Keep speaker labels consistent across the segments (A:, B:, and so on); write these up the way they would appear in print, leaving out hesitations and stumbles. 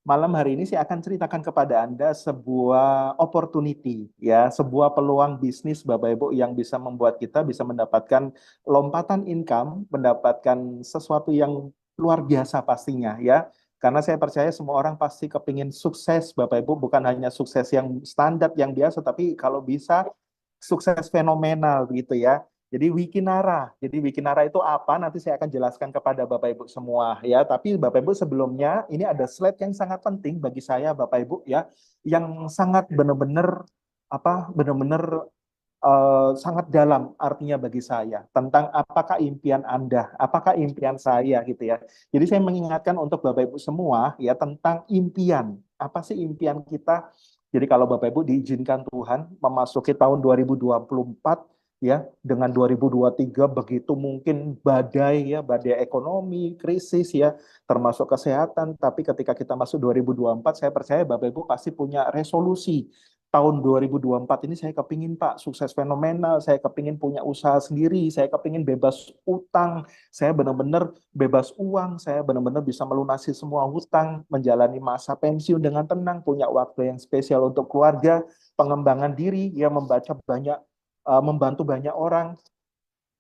A: malam hari ini saya akan ceritakan kepada Anda sebuah opportunity, ya, sebuah peluang bisnis Bapak Ibu yang bisa membuat kita bisa mendapatkan lompatan income, mendapatkan sesuatu yang luar biasa pastinya, ya. Karena saya percaya semua orang pasti kepingin sukses Bapak Ibu, bukan hanya sukses yang standar yang biasa, tapi kalau bisa sukses fenomenal gitu ya. Jadi Wikinara. Jadi Wikinara itu apa? Nanti saya akan jelaskan kepada Bapak Ibu semua ya. Tapi Bapak Ibu sebelumnya ini ada slide yang sangat penting bagi saya Bapak Ibu ya, yang sangat benar-benar benar-benar sangat dalam artinya bagi saya tentang apakah impian Anda, apakah impian saya gitu ya. Jadi saya mengingatkan untuk Bapak Ibu semua ya tentang impian. Apa sih impian kita? Jadi kalau Bapak Ibu diizinkan Tuhan memasuki tahun 2024 ya dengan 2023 begitu mungkin badai ya, badai ekonomi, krisis ya, termasuk kesehatan, tapi ketika kita masuk 2024 saya percaya Bapak Ibu pasti punya resolusi tahun 2024 ini saya kepingin Pak sukses fenomenal, saya kepingin punya usaha sendiri, saya kepingin bebas utang, saya benar-benar bebas uang, saya benar-benar bisa melunasi semua hutang, menjalani masa pensiun dengan tenang, punya waktu yang spesial untuk keluarga, pengembangan diri, ya membantu banyak orang.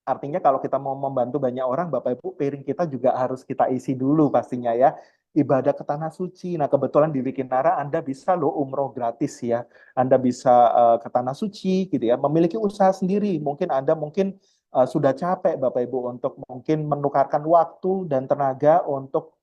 A: Artinya kalau kita mau membantu banyak orang, Bapak Ibu, piring kita juga harus kita isi dulu pastinya ya. Ibadah ke tanah suci. Nah, kebetulan di Wikinara Anda bisa loh umroh gratis ya. Anda bisa ke tanah suci gitu ya. Memiliki usaha sendiri. Mungkin Anda sudah capek Bapak Ibu untuk mungkin menukarkan waktu dan tenaga untuk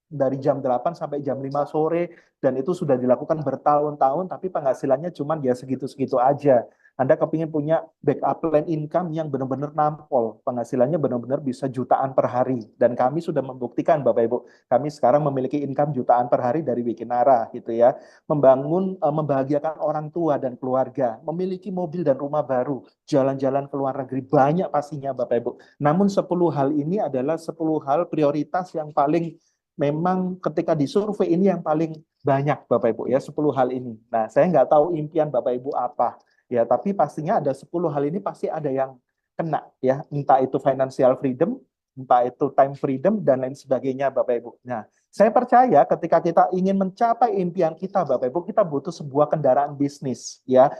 A: dari jam 8 sampai jam 5 sore dan itu sudah dilakukan bertahun-tahun tapi penghasilannya cuma ya segitu-segitu aja. Anda kepingin punya backup plan income yang benar-benar nampol, penghasilannya benar-benar bisa jutaan per hari. Dan kami sudah membuktikan, Bapak Ibu, kami sekarang memiliki income jutaan per hari dari Wikinara, gitu ya. Membahagiakan orang tua dan keluarga, memiliki mobil dan rumah baru, jalan-jalan ke luar negeri, banyak pastinya, Bapak Ibu. Namun 10 hal ini adalah 10 hal prioritas yang paling memang ketika disurvei ini yang paling banyak Bapak Ibu ya 10 hal ini. Nah, saya nggak tahu impian Bapak Ibu apa. Ya, tapi pastinya ada 10 hal ini pasti ada yang kena ya, entah itu financial freedom, entah itu time freedom dan lain sebagainya Bapak Ibu. Nah, saya percaya ketika kita ingin mencapai impian kita Bapak Ibu, kita butuh sebuah kendaraan bisnis ya.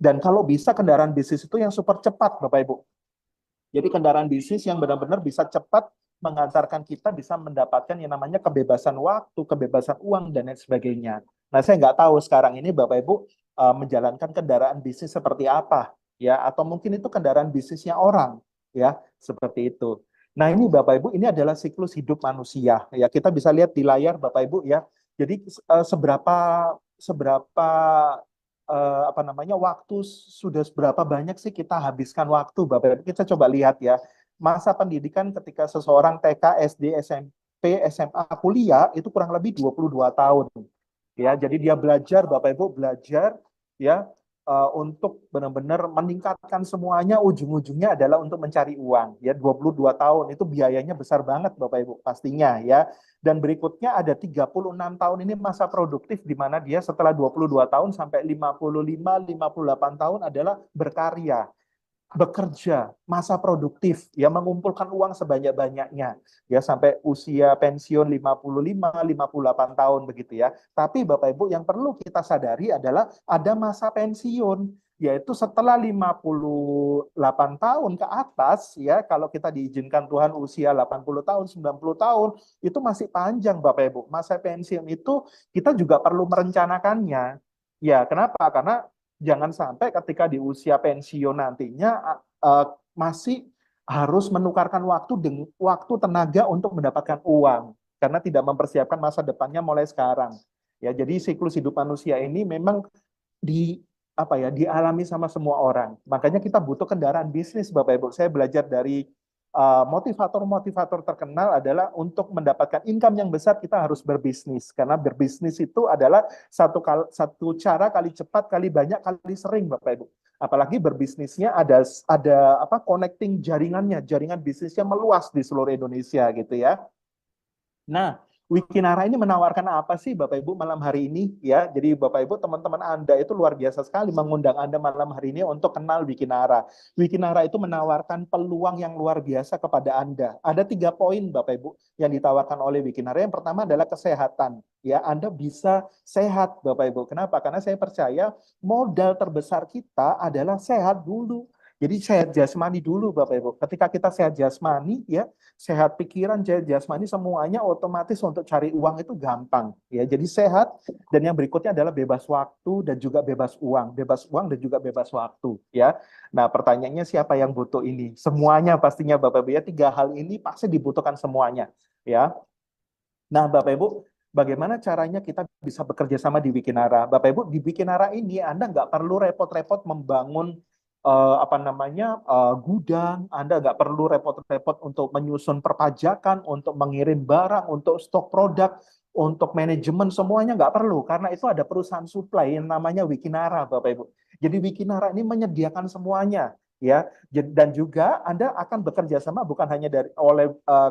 A: Dan kalau bisa kendaraan bisnis itu yang super cepat Bapak Ibu. Jadi kendaraan bisnis yang benar-benar bisa cepat mengantarkan kita bisa mendapatkan yang namanya kebebasan waktu, kebebasan uang, dan lain sebagainya. Nah, saya nggak tahu sekarang ini Bapak Ibu menjalankan kendaraan bisnis seperti apa, ya, atau mungkin itu kendaraan bisnisnya orang, ya, seperti itu. Nah, ini Bapak Ibu, ini adalah siklus hidup manusia, ya. Kita bisa lihat di layar Bapak Ibu, ya. Jadi seberapa seberapa apa namanya waktu sudah seberapa banyak sih kita habiskan waktu Bapak Ibu. Kita coba lihat ya. Masa pendidikan ketika seseorang TK, SD, SMP, SMA, kuliah itu kurang lebih 22 tahun. Ya, jadi dia belajar Bapak Ibu belajar ya untuk benar-benar meningkatkan semuanya ujung-ujungnya adalah untuk mencari uang ya 22 tahun itu biayanya besar banget Bapak Ibu pastinya ya. Dan berikutnya ada 36 tahun ini masa produktif di mana dia setelah 22 tahun sampai 55, 58 tahun adalah berkarya, bekerja, masa produktif, ya mengumpulkan uang sebanyak-banyaknya, ya sampai usia pensiun 55, 58 tahun begitu ya. Tapi Bapak Ibu yang perlu kita sadari adalah ada masa pensiun, yaitu setelah 58 tahun ke atas, ya kalau kita diizinkan Tuhan usia 80 tahun, 90 tahun, itu masih panjang Bapak Ibu. Masa pensiun itu kita juga perlu merencanakannya. Ya, kenapa? Karena jangan sampai ketika di usia pensiun nantinya masih harus menukarkan waktu tenaga untuk mendapatkan uang karena tidak mempersiapkan masa depannya mulai sekarang. Ya, jadi siklus hidup manusia ini memang di apa ya dialami sama semua orang. Makanya kita butuh kendaraan bisnis, Bapak Ibu. Saya belajar dari motivator-motivator terkenal adalah untuk mendapatkan income yang besar kita harus berbisnis karena berbisnis itu adalah satu cara kali cepat kali banyak kali sering Bapak Ibu. Apalagi berbisnisnya ada apa connecting jaringannya, jaringan bisnisnya meluas di seluruh Indonesia gitu ya. Nah, Wikinara ini menawarkan apa sih Bapak Ibu malam hari ini ya? Jadi Bapak Ibu teman-teman Anda itu luar biasa sekali mengundang Anda malam hari ini untuk kenal Wikinara. Wikinara itu menawarkan peluang yang luar biasa kepada Anda. Ada 3 poin Bapak Ibu yang ditawarkan oleh Wikinara. Yang pertama adalah kesehatan. Ya, Anda bisa sehat Bapak Ibu. Kenapa? Karena saya percaya modal terbesar kita adalah sehat dulu. Jadi sehat jasmani dulu Bapak Ibu. Ketika kita sehat jasmani ya, sehat pikiran, sehat jasmani semuanya otomatis untuk cari uang itu gampang ya. Jadi sehat dan yang berikutnya adalah bebas waktu dan juga bebas uang. Bebas uang dan juga bebas waktu ya. Nah, pertanyaannya siapa yang butuh ini? Semuanya pastinya Bapak Ibu ya. 3 hal ini pasti dibutuhkan semuanya ya. Nah, Bapak Ibu, bagaimana caranya kita bisa bekerja sama di Wikinara? Bapak Ibu, di Wikinara ini Anda nggak perlu repot-repot membangun gudang, Anda nggak perlu repot-repot untuk menyusun perpajakan, untuk mengirim barang, untuk stok produk, untuk manajemen semuanya nggak perlu karena itu ada perusahaan supply yang namanya Wikinara, Bapak Ibu. Jadi Wikinara ini menyediakan semuanya ya. Dan juga Anda akan bekerja sama bukan hanya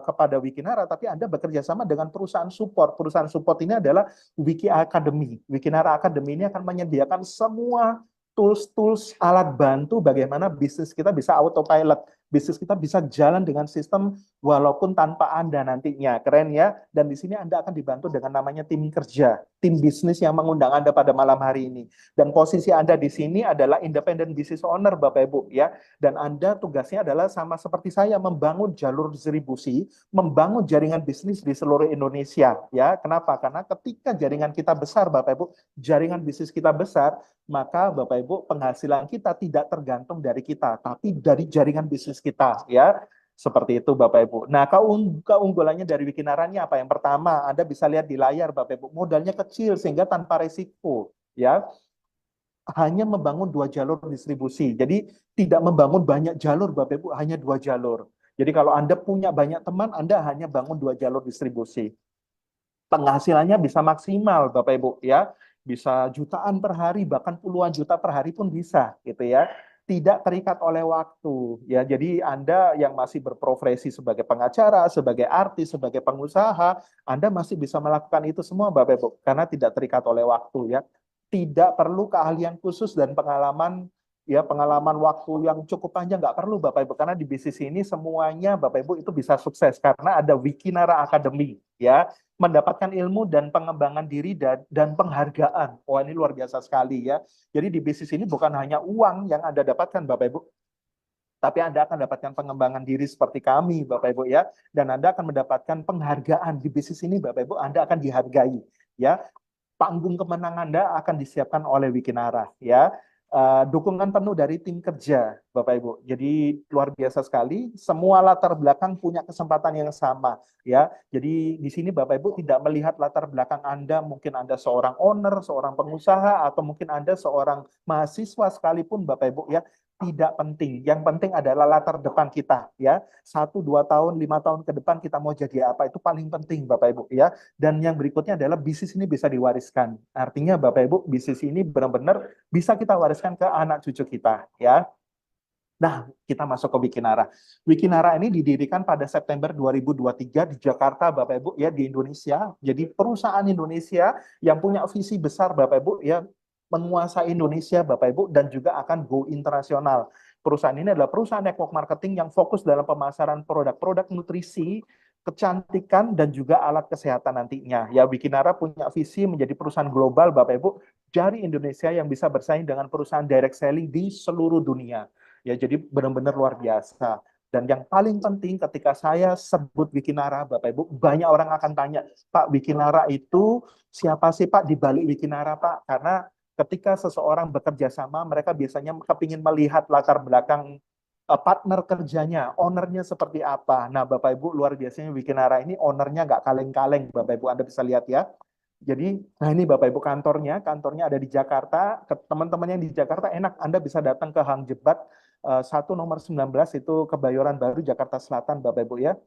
A: kepada Wikinara, tapi Anda bekerja sama dengan perusahaan support. Perusahaan support ini adalah Wiki Academy. Wikinara Academy ini akan menyediakan semua tools-tools alat bantu bagaimana bisnis kita bisa autopilot. Bisnis kita bisa jalan dengan sistem walaupun tanpa Anda nantinya. Keren ya. Dan di sini Anda akan dibantu dengan namanya tim kerja, tim bisnis yang mengundang Anda pada malam hari ini. Dan posisi Anda di sini adalah independent business owner Bapak Ibu ya. Dan Anda tugasnya adalah sama seperti saya membangun jalur distribusi, membangun jaringan bisnis di seluruh Indonesia ya. Kenapa? Karena ketika jaringan kita besar Bapak Ibu, jaringan bisnis kita besar, maka Bapak Ibu penghasilan kita tidak tergantung dari kita, tapi dari jaringan bisnis kita ya. Seperti itu Bapak Ibu. Nah, keunggulannya dari Wikinara ini apa? Yang pertama, Anda bisa lihat di layar Bapak Ibu, modalnya kecil sehingga tanpa risiko ya. Hanya membangun 2 jalur distribusi. Jadi tidak membangun banyak jalur Bapak Ibu, hanya 2 jalur. Jadi kalau Anda punya banyak teman, Anda hanya bangun 2 jalur distribusi. Penghasilannya bisa maksimal Bapak Ibu ya, bisa jutaan per hari bahkan puluhan juta per hari pun bisa gitu ya, tidak terikat oleh waktu ya. Jadi Anda yang masih berprofesi sebagai pengacara, sebagai artis, sebagai pengusaha, Anda masih bisa melakukan itu semua Bapak Ibu karena tidak terikat oleh waktu ya, tidak perlu keahlian khusus dan pengalaman ya, pengalaman waktu yang cukup panjang nggak perlu Bapak Ibu karena di bisnis ini semuanya Bapak Ibu itu bisa sukses karena ada Wikinara Academy ya, mendapatkan ilmu dan pengembangan diri dan penghargaan. Wah, ini luar biasa sekali ya. Jadi di bisnis ini bukan hanya uang yang Anda dapatkan Bapak Ibu, tapi Anda akan mendapatkan pengembangan diri seperti kami Bapak Ibu ya, dan Anda akan mendapatkan penghargaan di bisnis ini Bapak Ibu, Anda akan dihargai ya. Panggung kemenangan Anda akan disiapkan oleh Wikinara ya. Dukungan penuh dari tim kerja Bapak Ibu. Jadi luar biasa sekali, semua latar belakang punya kesempatan yang sama ya. Jadi di sini Bapak Ibu tidak melihat latar belakang Anda, mungkin Anda seorang owner, seorang pengusaha, atau mungkin Anda seorang mahasiswa sekalipun Bapak Ibu ya, tidak penting. Yang penting adalah latar depan kita ya. 1, 2 tahun, 5 tahun ke depan kita mau jadi apa, itu paling penting Bapak Ibu ya. Dan yang berikutnya adalah bisnis ini bisa diwariskan. Artinya Bapak Ibu, bisnis ini benar-benar bisa kita wariskan ke anak cucu kita ya. Nah, kita masuk ke Wikinara. Wikinara ini didirikan pada September 2023 di Jakarta, Bapak Ibu, ya, di Indonesia. Jadi perusahaan Indonesia yang punya visi besar, Bapak Ibu, ya, menguasai Indonesia, Bapak Ibu, dan juga akan go internasional. Perusahaan ini adalah perusahaan network marketing yang fokus dalam pemasaran produk-produk nutrisi, kecantikan, dan juga alat kesehatan nantinya. Ya, Wikinara punya visi menjadi perusahaan global, Bapak Ibu, dari Indonesia yang bisa bersaing dengan perusahaan direct selling di seluruh dunia. Ya, jadi benar-benar luar biasa. Dan yang paling penting ketika saya sebut Wikinara, Bapak Ibu, banyak orang akan tanya, Pak, Wikinara itu siapa sih Pak di balik Wikinara Pak? Karena ketika seseorang bekerja sama, mereka biasanya kepingin melihat latar belakang partner kerjanya, ownernya seperti apa. Nah, Bapak Ibu, luar biasanya Wikinara ini ownernya nggak kaleng-kaleng, Bapak Ibu, Anda bisa lihat ya. Jadi, nah ini Bapak Ibu kantornya ada di Jakarta. Teman-teman yang di Jakarta enak, Anda bisa datang ke Hang Jebat 1 nomor 19 itu Kebayoran Baru Jakarta Selatan Bapak Ibu ya.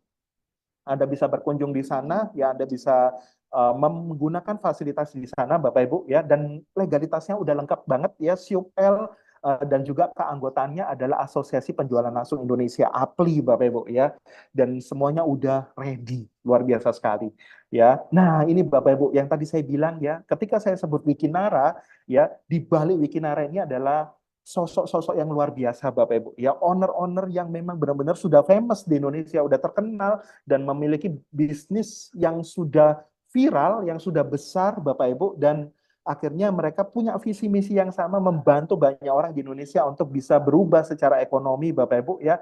A: Anda bisa berkunjung di sana ya, Anda bisa menggunakan fasilitas di sana Bapak Ibu ya, dan legalitasnya udah lengkap banget ya, SUPL, dan juga keanggotaannya adalah Asosiasi Penjualan Langsung Indonesia, APLI, Bapak Ibu ya. Dan semuanya udah ready, luar biasa sekali ya. Nah, ini Bapak Ibu yang tadi saya bilang ya, ketika saya sebut Wikinara ya, di balik Wikinara ini adalah sosok-sosok yang luar biasa Bapak Ibu ya, owner-owner yang memang benar-benar sudah famous di Indonesia, udah terkenal dan memiliki bisnis yang sudah viral, yang sudah besar Bapak Ibu, dan akhirnya mereka punya visi misi yang sama membantu banyak orang di Indonesia untuk bisa berubah secara ekonomi Bapak Ibu ya,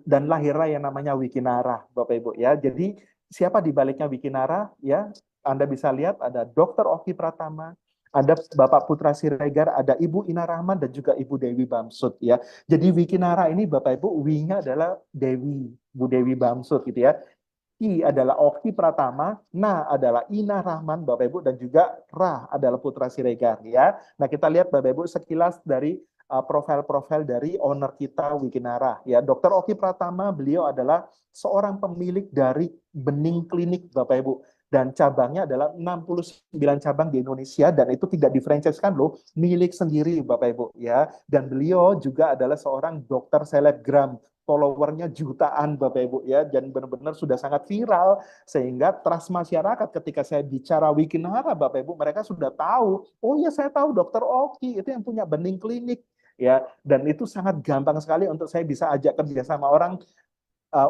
A: dan lahirlah yang namanya Wikinara Bapak Ibu ya. Jadi siapa di baliknya Wikinara ya? Anda bisa lihat ada Dr. Oki Pratama, ada Bapak Putra Siregar, ada Ibu Ina Rahman, dan juga Ibu Dewi Bamsud ya. Jadi Wikinara ini Bapak Ibu, W-nya adalah Dewi, Bu Dewi Bamsud gitu ya. I adalah Oki Pratama, Na adalah Ina Rahman, Bapak Ibu, dan juga Ra adalah Putra Siregar ya. Nah, kita lihat Bapak Ibu sekilas dari profil-profil dari owner kita Wikinara ya. Dr. Oki Pratama, beliau adalah seorang pemilik dari Bening Klinik Bapak Ibu, dan cabangnya adalah 69 cabang di Indonesia, dan itu tidak difranchise-kan loh, milik sendiri Bapak Ibu ya. Dan beliau juga adalah seorang dokter selebgram, followernya jutaan Bapak Ibu ya, dan benar-benar sudah sangat viral sehingga trust masyarakat ketika saya bicara Wikinara Bapak Ibu, mereka sudah tahu, oh ya saya tahu Dokter Oki itu yang punya Bening Klinik ya, dan itu sangat gampang sekali untuk saya bisa ajak kerja sama orang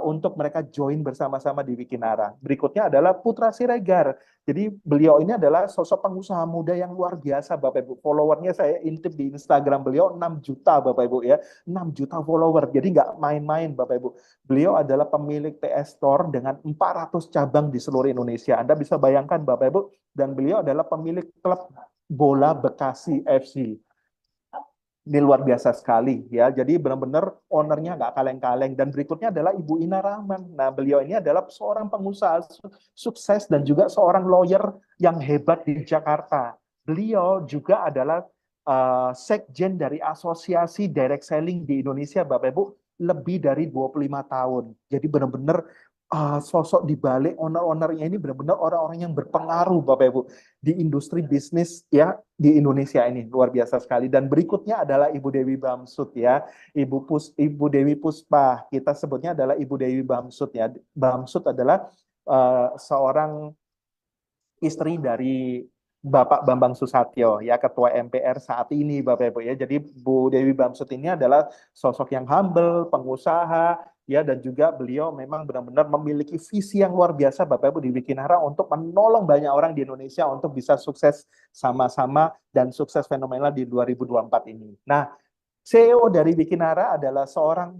A: untuk mereka join bersama-sama di Wikinara. Berikutnya adalah Putra Siregar. Jadi beliau ini adalah sosok pengusaha muda yang luar biasa Bapak Ibu. Followernya saya intip di Instagram beliau 6 juta Bapak Ibu ya. 6 juta follower. Jadi nggak main-main Bapak Ibu. Beliau adalah pemilik TS Store dengan 400 cabang di seluruh Indonesia. Anda bisa bayangkan Bapak Ibu. Dan beliau adalah pemilik klub bola Bekasi FC. Ini luar biasa sekali ya. Jadi benar-benar ownernya nggak kaleng-kaleng. Dan berikutnya adalah Ibu Ina Rahman. Nah, beliau ini adalah seorang pengusaha sukses dan juga seorang lawyer yang hebat di Jakarta. Beliau juga adalah sekjen dari Asosiasi Direct Selling di Indonesia, Bapak Ibu, lebih dari 25 tahun. Jadi benar-benar sosok di balik owner-ownernya ini benar-benar orang-orang yang berpengaruh Bapak Ibu di industri bisnis ya di Indonesia ini, luar biasa sekali. Dan berikutnya adalah Ibu Dewi Bamsud ya, Ibu Dewi Puspa, kita sebutnya adalah Ibu Dewi Bamsud ya. Bamsud adalah seorang istri dari Bapak Bambang Susatyo ya, Ketua MPR saat ini Bapak Ibu ya. Jadi Bu Dewi Bamsud ini adalah sosok yang humble, pengusaha ya, dan juga beliau memang benar-benar memiliki visi yang luar biasa Bapak Ibu di Wikinara untuk menolong banyak orang di Indonesia untuk bisa sukses sama-sama dan sukses fenomenal di 2024 ini. Nah, CEO dari Wikinara adalah seorang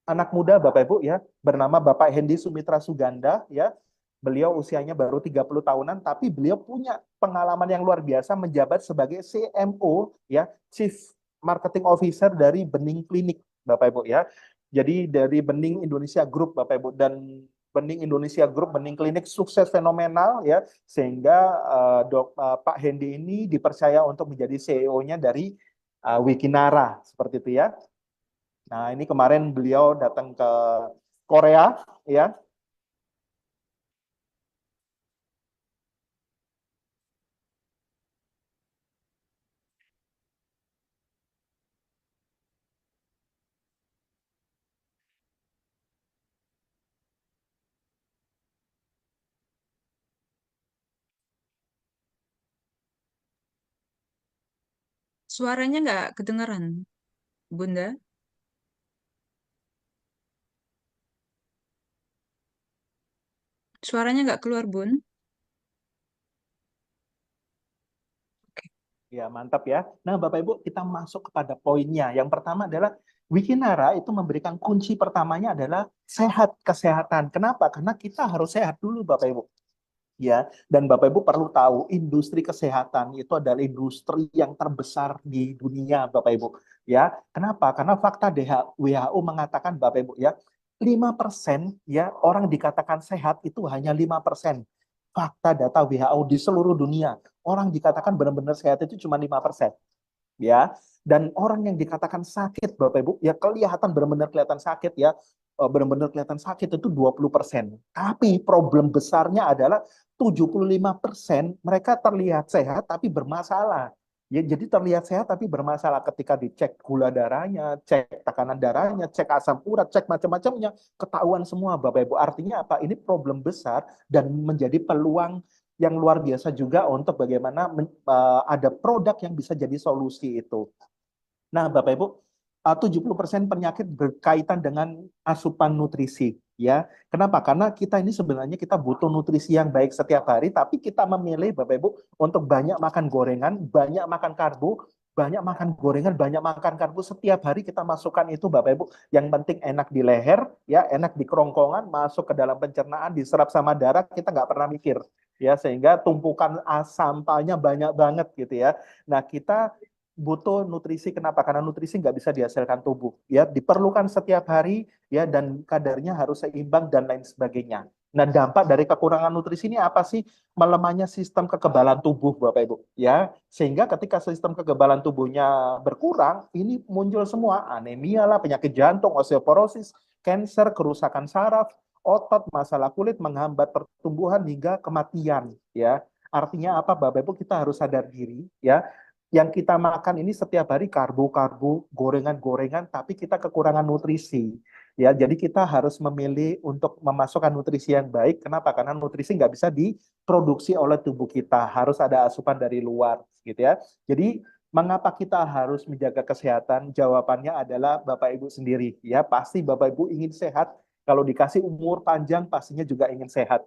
A: anak muda Bapak Ibu ya, bernama Bapak Hendy Sumitra Suganda ya. Beliau usianya baru 30 tahunan, tapi beliau punya pengalaman yang luar biasa menjabat sebagai CMO ya, Chief Marketing Officer dari Bening Klinik Bapak Ibu ya. Jadi dari Bening Indonesia Group Bapak Ibu, dan Bening Indonesia Group, Bening Klinik sukses fenomenal ya, sehingga Pak Hendy ini dipercaya untuk menjadi CEO-nya dari Wikinara seperti itu ya. Nah, ini kemarin beliau datang ke Korea, ya.
B: Suaranya nggak kedengeran, Bunda. Suaranya nggak keluar, Bun.
A: Ya, mantap ya. Nah, Bapak Ibu, kita masuk kepada poinnya. Yang pertama adalah Wikinara itu memberikan kunci pertamanya adalah sehat, kesehatan. Kenapa? Karena kita harus sehat dulu, Bapak Ibu. Ya, dan Bapak Ibu perlu tahu industri kesehatan itu adalah industri yang terbesar di dunia, Bapak Ibu. Ya, kenapa? Karena fakta WHO mengatakan Bapak Ibu ya, 5% ya orang dikatakan sehat itu hanya 5%. Fakta data WHO di seluruh dunia, orang dikatakan benar-benar sehat itu cuma 5%. Ya, dan orang yang dikatakan sakit Bapak Ibu ya kelihatan benar-benar kelihatan sakit ya, benar-benar kelihatan sakit itu 20%. Tapi problem besarnya adalah 75% mereka terlihat sehat tapi bermasalah. Ya, jadi terlihat sehat tapi bermasalah ketika dicek gula darahnya, cek tekanan darahnya, cek asam urat, cek macam-macamnya, ketahuan semua Bapak Ibu. Artinya apa? Ini problem besar dan menjadi peluang yang luar biasa juga untuk bagaimana ada produk yang bisa jadi solusi itu. Nah, Bapak Ibu, 70% penyakit berkaitan dengan asupan nutrisi, ya. Kenapa? Karena kita ini sebenarnya kita butuh nutrisi yang baik setiap hari, tapi kita memilih, Bapak Ibu, untuk banyak makan gorengan, banyak makan karbo, banyak makan gorengan, banyak makan karbo setiap hari kita masukkan itu, Bapak Ibu. Yang penting enak di leher, ya, enak di kerongkongan, masuk ke dalam pencernaan, diserap sama darah, kita nggak pernah mikir, ya, sehingga tumpukan sampahnya banyak banget gitu ya. Nah, kita butuh nutrisi. Kenapa? Karena nutrisi nggak bisa dihasilkan tubuh, ya, diperlukan setiap hari, ya, dan kadarnya harus seimbang dan lain sebagainya. Nah, dampak dari kekurangan nutrisi ini apa sih? Melemahnya sistem kekebalan tubuh, Bapak Ibu, ya, sehingga ketika sistem kekebalan tubuhnya berkurang, ini muncul semua anemia lah, penyakit jantung, osteoporosis, kanker, kerusakan saraf, otot, masalah kulit, menghambat pertumbuhan hingga kematian, ya. Artinya apa, Bapak Ibu? Kita harus sadar diri, ya, yang kita makan ini setiap hari karbo-karbo, gorengan-gorengan, tapi kita kekurangan nutrisi. Ya, jadi kita harus memilih untuk memasukkan nutrisi yang baik. Kenapa? Karena nutrisi nggak bisa diproduksi oleh tubuh kita, harus ada asupan dari luar, gitu ya. Jadi mengapa kita harus menjaga kesehatan? Jawabannya adalah Bapak Ibu sendiri. Ya, pasti Bapak Ibu ingin sehat. Kalau dikasih umur panjang, pastinya juga ingin sehat.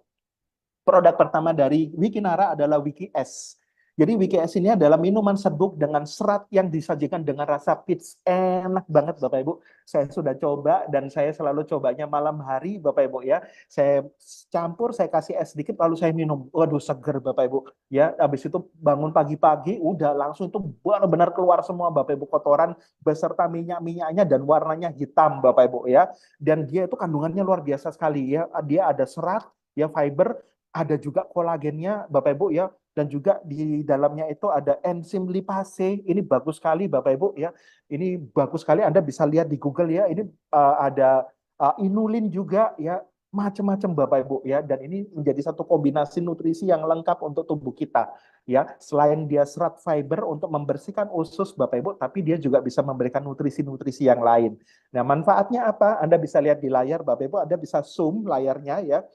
A: Produk pertama dari Wikinara adalah Wiki S. Jadi Wiki S ini adalah minuman serbuk dengan serat yang disajikan dengan rasa peach. Enak banget Bapak Ibu. Saya sudah coba dan saya selalu cobanya malam hari Bapak Ibu ya. Saya campur, saya kasih es sedikit lalu saya minum. Waduh seger Bapak Ibu. Ya, habis itu bangun pagi-pagi udah langsung itu benar-benar keluar semua Bapak Ibu kotoran beserta minyak-minyaknya dan warnanya hitam Bapak Ibu ya. Dan dia itu kandungannya luar biasa sekali ya. Dia ada serat, ya fiber, ada juga kolagennya Bapak Ibu ya, dan juga di dalamnya itu ada enzim lipase. Ini bagus sekali Bapak Ibu ya. Ini bagus sekali, Anda bisa lihat di Google ya. Ini ada inulin juga ya, macam-macam Bapak Ibu ya, dan ini menjadi satu kombinasi nutrisi yang lengkap untuk tubuh kita ya. Selain dia serat fiber untuk membersihkan usus Bapak Ibu, tapi dia juga bisa memberikan nutrisi-nutrisi yang lain. Nah, manfaatnya apa? Anda bisa lihat di layar Bapak Ibu, Anda bisa zoom layarnya ya,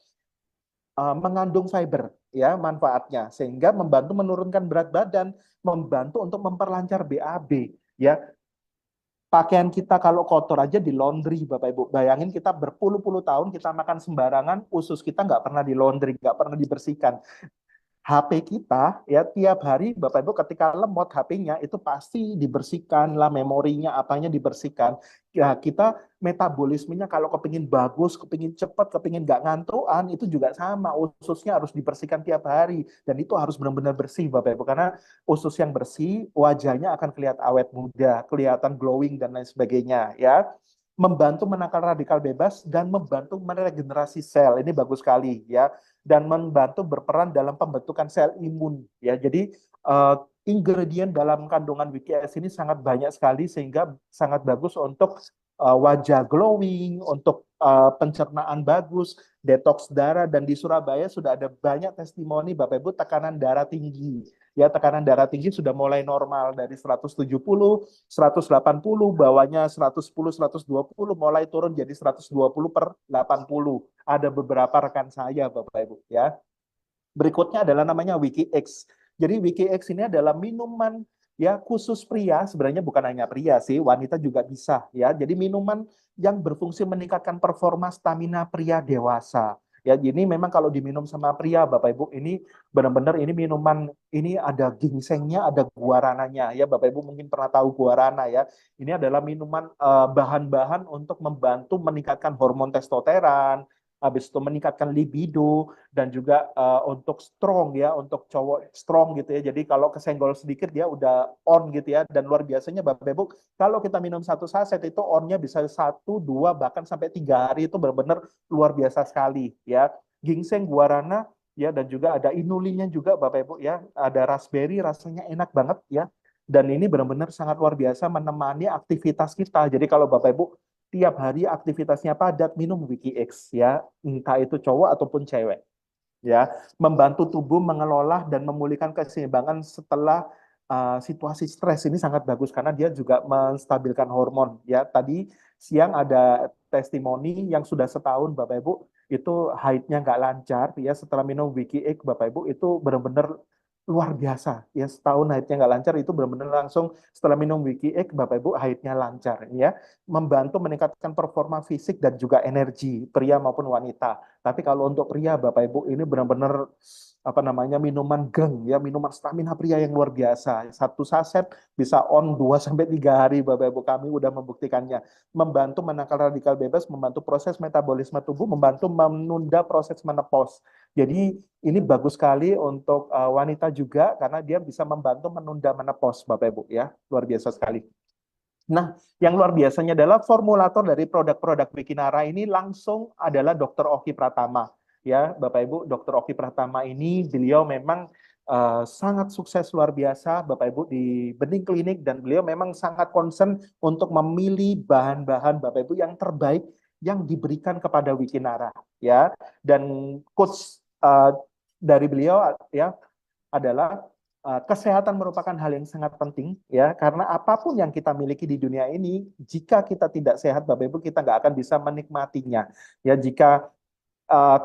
A: mengandung fiber ya manfaatnya sehingga membantu menurunkan berat badan, membantu untuk memperlancar BAB ya. Pakaian kita kalau kotor aja di laundry Bapak Ibu. Bayangin kita berpuluh-puluh tahun kita makan sembarangan, usus kita nggak pernah di laundry, nggak pernah dibersihkan. HP kita ya tiap hari Bapak Ibu ketika lemot HP-nya itu pasti dibersihkan lah, memorinya apanya dibersihkan. Ya kita metabolismenya kalau kepingin bagus, kepingin cepat, kepingin nggak ngantuan itu juga sama, ususnya harus dibersihkan tiap hari dan itu harus benar-benar bersih Bapak Ibu, karena usus yang bersih wajahnya akan kelihatan awet muda, kelihatan glowing dan lain sebagainya ya. Membantu menangkal radikal bebas dan membantu meregenerasi sel. Ini bagus sekali ya, dan membantu berperan dalam pembentukan sel imun ya. Jadi ingredient dalam kandungan WKS ini sangat banyak sekali sehingga sangat bagus untuk wajah glowing, untuk pencernaan bagus, detoks darah, dan di Surabaya sudah ada banyak testimoni Bapak Ibu tekanan darah tinggi. Ya, tekanan darah tinggi sudah mulai normal dari 170, 180, bawahnya 110, 120, mulai turun jadi 120 per 80. Ada beberapa rekan saya Bapak Ibu ya. Berikutnya adalah namanya WikiX. Jadi WikiX ini adalah minuman ya khusus pria, sebenarnya bukan hanya pria sih, wanita juga bisa ya. Jadi minuman yang berfungsi meningkatkan performa stamina pria dewasa. Ya, ini memang kalau diminum sama pria, Bapak Ibu, ini benar-benar ini minuman ini ada ginsengnya, ada guarananya. Ya, Bapak Ibu mungkin pernah tahu guarana ya. Ini adalah minuman bahan-bahan untuk membantu meningkatkan hormon testosteron, habis itu meningkatkan libido, dan juga untuk strong ya, untuk cowok strong gitu ya. Jadi kalau kesenggol sedikit dia udah on gitu ya. Dan luar biasanya Bapak Ibu, kalau kita minum satu saset itu onnya bisa 1, 2, bahkan sampai 3 hari, itu benar-benar luar biasa sekali ya. Ginseng, guarana ya, dan juga ada inulinnya juga Bapak Ibu ya. Ada raspberry, rasanya enak banget ya. Dan ini benar-benar sangat luar biasa menemani aktivitas kita. Jadi kalau Bapak Ibu tiap hari aktivitasnya padat, minum WikiX ya, entah itu cowok ataupun cewek ya. Membantu tubuh mengelola dan memulihkan keseimbangan setelah situasi stres ini sangat bagus karena dia juga menstabilkan hormon. Ya, tadi siang ada testimoni yang sudah setahun Bapak Ibu itu haidnya nggak lancar ya setelah minum Wiki Egg Bapak Ibu itu benar-benar luar biasa ya setahun haidnya nggak lancar itu benar-benar langsung setelah minum Wiki Egg Bapak Ibu haidnya lancar ya membantu meningkatkan performa fisik dan juga energi pria maupun wanita. Tapi kalau untuk pria Bapak Ibu ini benar-benar apa namanya minuman geng ya minuman stamina pria yang luar biasa. Satu saset bisa on 2 sampai 3 hari Bapak Ibu kami udah membuktikannya. Membantu menangkal radikal bebas, membantu proses metabolisme tubuh, membantu menunda proses menopause. Jadi ini bagus sekali untuk wanita juga karena dia bisa membantu menunda menopause Bapak Ibu ya. Luar biasa sekali. Nah, yang luar biasanya adalah formulator dari produk-produk Wikinara ini langsung adalah Dr. Oki Pratama. Ya, Bapak Ibu, Dr. Oki Pratama ini beliau memang sangat sukses luar biasa, Bapak Ibu di benih klinik dan beliau memang sangat concern untuk memilih bahan-bahan Bapak Ibu yang terbaik yang diberikan kepada Wikinara. Ya, dan coach dari beliau ya adalah kesehatan merupakan hal yang sangat penting ya karena apapun yang kita miliki di dunia ini jika kita tidak sehat Bapak Ibu kita nggak akan bisa menikmatinya ya jika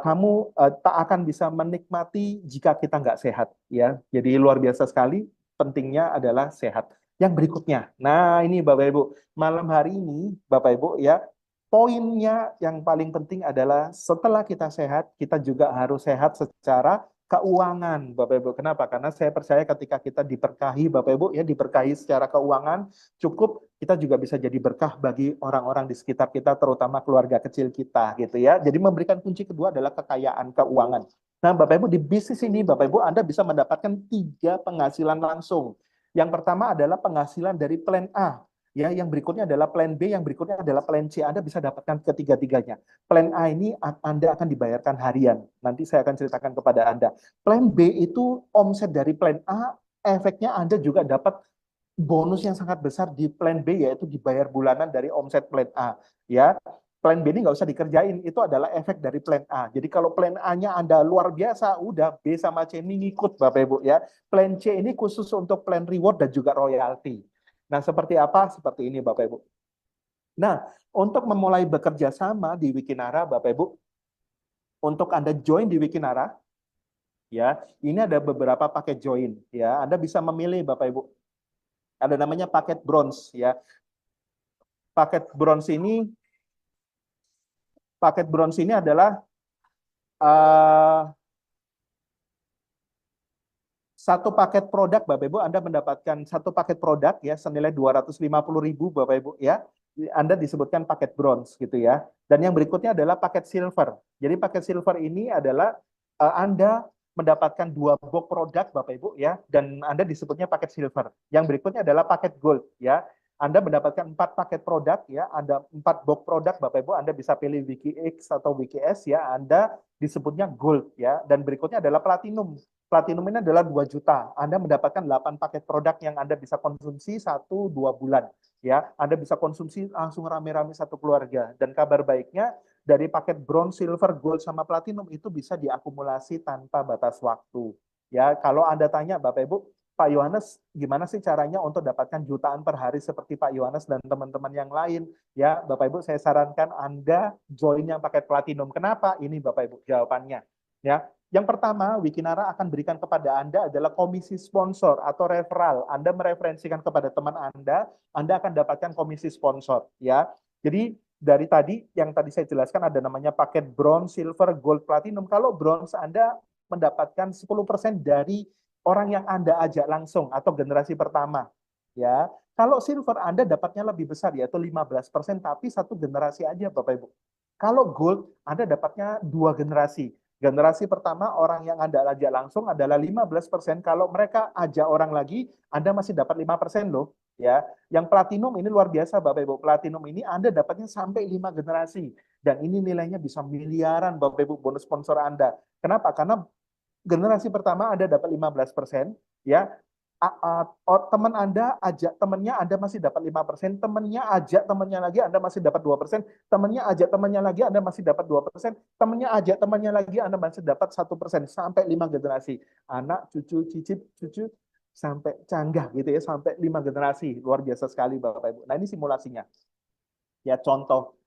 A: kamu tak akan bisa menikmati jika kita nggak sehat ya jadi luar biasa sekali pentingnya adalah sehat yang berikutnya nah ini Bapak Ibu malam hari ini Bapak Ibu ya poinnya yang paling penting adalah setelah kita sehat kita juga harus sehat secara keuangan Bapak Ibu. Kenapa? Karena saya percaya ketika kita diberkahi Bapak Ibu ya diberkahi secara keuangan cukup kita juga bisa jadi berkah bagi orang-orang di sekitar kita terutama keluarga kecil kita gitu ya. Jadi memberikan kunci kedua adalah kekayaan keuangan. Nah, Bapak Ibu di bisnis ini Bapak Ibu Anda bisa mendapatkan 3 penghasilan langsung. Yang pertama adalah penghasilan dari plan A. Ya, yang berikutnya adalah plan B, yang berikutnya adalah plan C. Anda bisa dapatkan ketiga-tiganya. Plan A ini Anda akan dibayarkan harian. Nanti saya akan ceritakan kepada Anda. Plan B itu omset dari plan A, efeknya Anda juga dapat bonus yang sangat besar di plan B yaitu dibayar bulanan dari omset plan A. Ya, plan B ini nggak usah dikerjain, itu adalah efek dari plan A. Jadi kalau plan A-nya Anda luar biasa, udah B sama C ini ngikut Bapak Ibu ya. Plan C ini khusus untuk plan reward dan juga royalty. Nah, seperti apa? Seperti ini Bapak Ibu. Nah, untuk memulai bekerja sama di Wikinara Bapak Ibu, untuk Anda join di Wikinara, ya, ini ada beberapa paket join, ya. Anda bisa memilih Bapak Ibu. Ada namanya paket bronze, ya. Paket bronze ini adalah uh, satu paket produk Bapak Ibu, Anda mendapatkan satu paket produk ya senilai 250.000 Bapak Ibu ya. Anda disebutkan paket bronze gitu ya. Dan yang berikutnya adalah paket silver. Jadi paket silver ini adalah Anda mendapatkan 2 box produk Bapak Ibu ya dan Anda disebutnya paket silver. Yang berikutnya adalah paket gold ya. Anda mendapatkan 4 paket produk ya, ada 4 box produk Bapak Ibu, Anda bisa pilih Wiki X atau Wiki S ya, Anda disebutnya gold ya. Dan berikutnya adalah platinum. Platinum ini adalah 2 juta. Anda mendapatkan 8 paket produk yang Anda bisa konsumsi 1-2 bulan. Ya, Anda bisa konsumsi langsung rame-rame satu keluarga. Dan kabar baiknya dari paket bronze, silver, gold sama platinum itu bisa diakumulasi tanpa batas waktu. Ya, kalau Anda tanya Bapak Ibu, Pak Yohanes, gimana sih caranya untuk dapatkan jutaan per hari seperti Pak Yohanes dan teman-teman yang lain? Ya, Bapak Ibu, saya sarankan Anda join yang paket platinum. Kenapa? Ini Bapak Ibu jawabannya. Ya, yang pertama, Wikinara akan berikan kepada Anda adalah komisi sponsor atau referral. Anda mereferensikan kepada teman Anda akan dapatkan komisi sponsor. Ya, jadi dari tadi yang tadi saya jelaskan ada namanya paket bronze, silver, gold, platinum. Kalau bronze Anda mendapatkan 10% dari orang yang Anda ajak langsung atau generasi pertama. Ya, kalau silver Anda dapatnya lebih besar yaitu 15% tapi satu generasi aja Bapak Ibu. Kalau gold Anda dapatnya 2 generasi. Generasi pertama orang yang Anda ajak langsung adalah 15%. Kalau mereka ajak orang lagi, Anda masih dapat 5% loh. Ya, yang platinum ini luar biasa Bapak Ibu. Platinum ini Anda dapatnya sampai 5 generasi. Dan ini nilainya bisa miliaran Bapak Ibu bonus sponsor Anda. Kenapa? Karena generasi pertama Anda dapat 15%, ya. Teman Anda ajak temannya Anda masih dapat 5%, temannya ajak temannya lagi Anda masih dapat 2%, temannya ajak temannya lagi Anda masih dapat 2%, temannya ajak temannya lagi Anda masih dapat 1% sampai 5 generasi. Anak, cucu, cicit, cucu sampai canggah gitu ya, sampai 5 generasi. Luar biasa sekali Bapak Ibu. Nah, ini simulasinya. Ya, contoh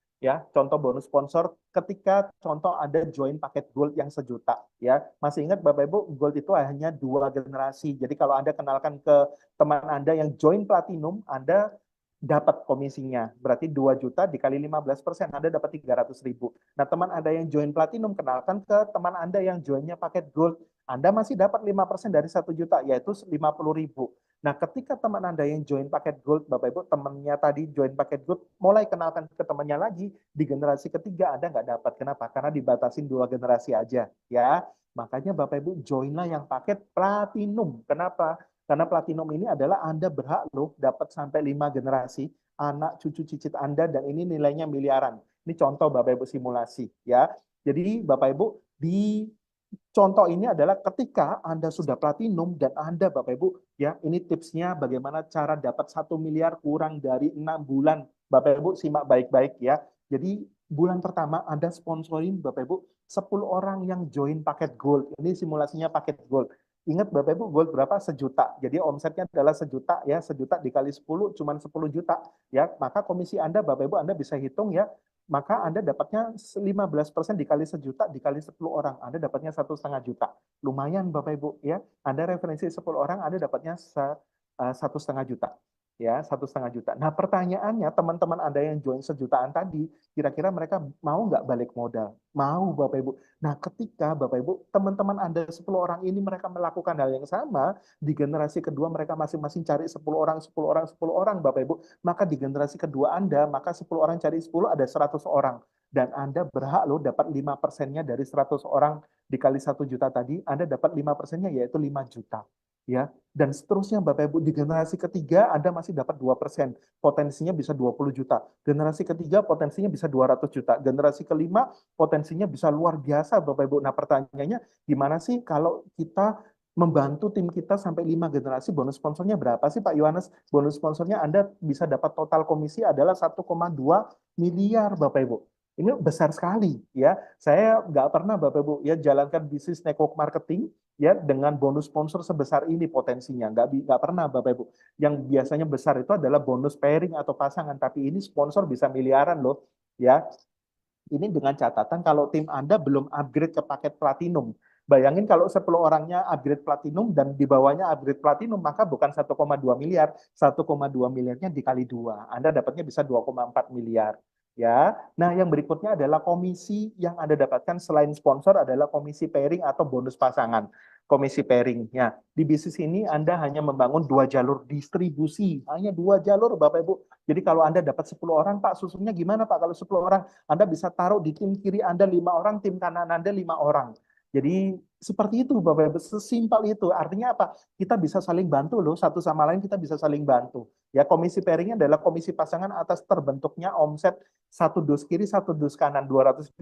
A: bonus sponsor ketika contoh ada join paket gold yang 1 juta ya. Masih ingat Bapak Ibu, gold itu hanya 2 generasi. Jadi kalau Anda kenalkan ke teman Anda yang join platinum, Anda dapat komisinya. Berarti 2 juta dikali 15%, Anda dapat 300.000. Nah, teman Anda yang join platinum, kenalkan ke teman Anda yang joinnya paket gold, Anda masih dapat 5% dari 1 juta, yaitu 50.000. Nah, ketika teman Anda yang join paket gold, Bapak Ibu, temannya tadi join paket gold, mulai kenalkan ke temannya lagi, di generasi ketiga Anda nggak dapat. Kenapa? Karena dibatasin 2 generasi aja. Ya, makanya Bapak Ibu joinlah yang paket platinum. Kenapa? Karena platinum ini adalah Anda berhak loh dapat sampai 5 generasi, anak cucu cicit Anda, dan ini nilainya miliaran. Ini contoh Bapak Ibu simulasi. Ya, jadi Bapak Ibu di contoh ini adalah ketika Anda sudah platinum dan Anda Bapak Ibu ya, ini tipsnya bagaimana cara dapat 1 miliar kurang dari 6 bulan. Bapak Ibu simak baik-baik ya. Jadi bulan pertama Anda sponsorin Bapak Ibu 10 orang yang join paket gold. Ini simulasinya paket gold. Ingat Bapak Ibu, gold berapa? 1 juta. Jadi omsetnya adalah 1 juta ya, 1 juta dikali 10 cuma 10 juta ya. Maka komisi Anda Bapak Ibu Anda bisa hitung ya, maka Anda dapatnya 15% dikali 1 juta dikali 10 orang. Anda dapatnya 1,5 juta. Lumayan Bapak Ibu ya. Anda referensi 10 orang, Anda dapatnya 1,5 juta. Ya, 1,5 juta. Nah, pertanyaannya teman-teman Anda yang join 1 jutaan tadi, kira-kira mereka mau nggak balik modal? Mau Bapak Ibu. Nah, ketika Bapak Ibu, teman-teman Anda 10 orang ini mereka melakukan hal yang sama, di generasi kedua mereka masing-masing cari 10 orang, 10 orang, 10 orang Bapak Ibu, maka di generasi kedua Anda, maka 10 orang cari 10 ada 100 orang. Dan Anda berhak loh dapat 5%-nya dari 100 orang dikali 1 juta tadi, Anda dapat 5%-nya yaitu 5 juta. Ya, dan seterusnya Bapak Ibu, di generasi ketiga Anda masih dapat 2%, potensinya bisa 20 juta. Generasi ketiga potensinya bisa 200 juta. Generasi kelima potensinya bisa luar biasa Bapak Ibu. Nah, pertanyaannya gimana sih kalau kita membantu tim kita sampai 5 generasi, bonus sponsornya berapa sih Pak Yohanes? Bonus sponsornya Anda bisa dapat total komisi adalah 1,2 miliar Bapak Ibu. Ini besar sekali ya. Saya nggak pernah Bapak Ibu ya jalankan bisnis network marketing ya dengan bonus sponsor sebesar ini potensinya. Nggak pernah Bapak Ibu. Yang biasanya besar itu adalah bonus pairing atau pasangan, tapi ini sponsor bisa miliaran loh ya. Ini dengan catatan kalau tim Anda belum upgrade ke paket platinum. Bayangin kalau 10 orangnya upgrade platinum dan di bawahnya upgrade platinum, maka bukan 1,2 miliar, 1,2 miliarnya dikali 2. Anda dapatnya bisa 2,4 miliar. Ya, nah yang berikutnya adalah komisi yang Anda dapatkan selain sponsor adalah komisi pairing atau bonus pasangan. Komisi pairing. Ya, di bisnis ini Anda hanya membangun 2 jalur distribusi, hanya 2 jalur Bapak Ibu. Jadi kalau Anda dapat 10 orang, Pak, susunnya gimana Pak kalau 10 orang? Anda bisa taruh di tim kiri Anda 5 orang, tim kanan Anda 5 orang. Jadi seperti itu Bapak Ibu, sesimpel itu. Artinya apa? Kita bisa saling bantu loh, satu sama lain kita bisa saling bantu. Ya, komisi pairingnya adalah komisi pasangan atas terbentuknya omset satu dus kiri, satu dus kanan, 250.000,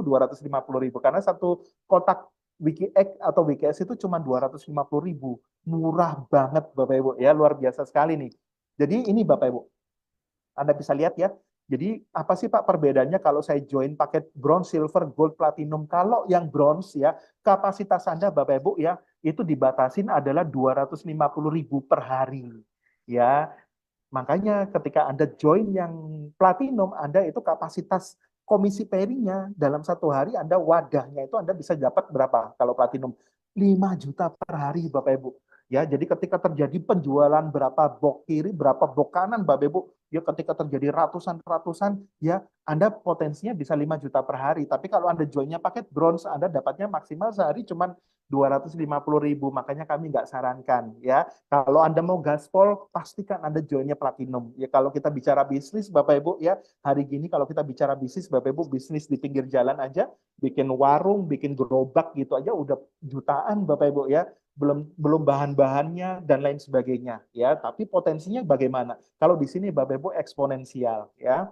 A: 250.000. Karena satu kotak WikiX atau WikiX itu cuma 250.000. Murah banget Bapak Ibu, ya luar biasa sekali nih. Jadi ini Bapak Ibu, Anda bisa lihat ya. Jadi apa sih Pak perbedaannya kalau saya join paket bronze, silver, gold, platinum? Kalau yang bronze ya, kapasitas Anda Bapak Ibu ya, itu dibatasin adalah 250.000 per hari. Ya, makanya ketika Anda join yang platinum, Anda itu kapasitas komisi pairingnya dalam 1 hari Anda wadahnya itu Anda bisa dapat berapa kalau platinum? 5 juta per hari Bapak Ibu. Ya, jadi ketika terjadi penjualan berapa box kiri, berapa box kanan Bapak Ibu, ya ketika terjadi ratusan-ratusan, ya Anda potensinya bisa 5 juta per hari. Tapi kalau Anda joinnya paket bronze, Anda dapatnya maksimal sehari cuma 250.000. Makanya kami nggak sarankan ya. Kalau Anda mau gaspol, pastikan Anda joinnya platinum. Ya kalau kita bicara bisnis, Bapak Ibu ya, hari gini kalau kita bicara bisnis, Bapak Ibu bisnis di pinggir jalan aja, bikin warung, bikin gerobak gitu aja udah jutaan Bapak Ibu ya. Belum belum bahan-bahannya dan lain sebagainya ya. Tapi potensinya bagaimana? Kalau di sini Bapak Ibu eksponensial ya.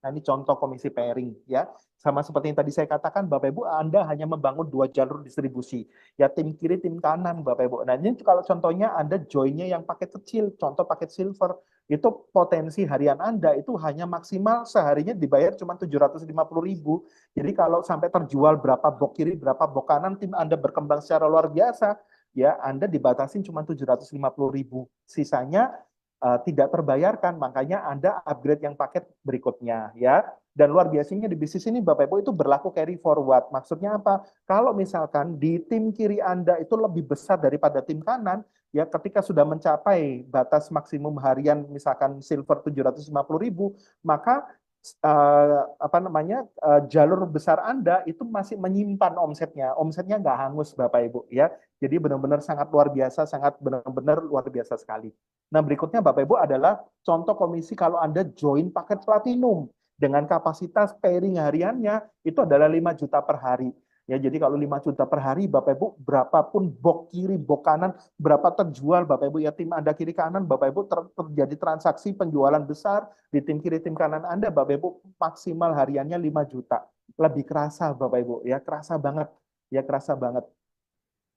A: Nah, ini contoh komisi pairing ya. Sama seperti yang tadi saya katakan, Bapak Ibu, Anda hanya membangun 2 jalur distribusi. Ya, tim kiri, tim kanan, Bapak Ibu. Nah, ini kalau contohnya Anda joinnya yang paket kecil, contoh paket silver, itu potensi harian Anda itu hanya maksimal seharinya dibayar cuma 750.000. Jadi kalau sampai terjual berapa bok kiri, berapa bok kanan, tim Anda berkembang secara luar biasa, ya Anda dibatasin cuma 750.000. Sisanya tidak terbayarkan, makanya Anda upgrade yang paket berikutnya ya. Dan luar biasanya di bisnis ini Bapak Ibu itu berlaku carry forward. Maksudnya apa? Kalau misalkan di tim kiri Anda itu lebih besar daripada tim kanan, ya ketika sudah mencapai batas maksimum harian misalkan silver 750.000, maka apa namanya jalur besar Anda itu masih menyimpan omsetnya nggak hangus Bapak Ibu ya. Jadi benar-benar sangat luar biasa, sangat benar-benar luar biasa sekali. Nah berikutnya Bapak Ibu adalah contoh komisi kalau Anda join paket platinum dengan kapasitas pairing hariannya itu adalah 5 juta per hari. Ya, jadi kalau 5 juta per hari, Bapak Ibu, berapapun bok kiri, bok kanan, berapa terjual, Bapak Ibu, ya tim Anda kiri kanan, Bapak Ibu terjadi transaksi penjualan besar, di tim kiri, tim kanan Anda, Bapak Ibu, maksimal hariannya 5 juta. Lebih kerasa, Bapak Ibu, ya kerasa banget. Ya kerasa banget.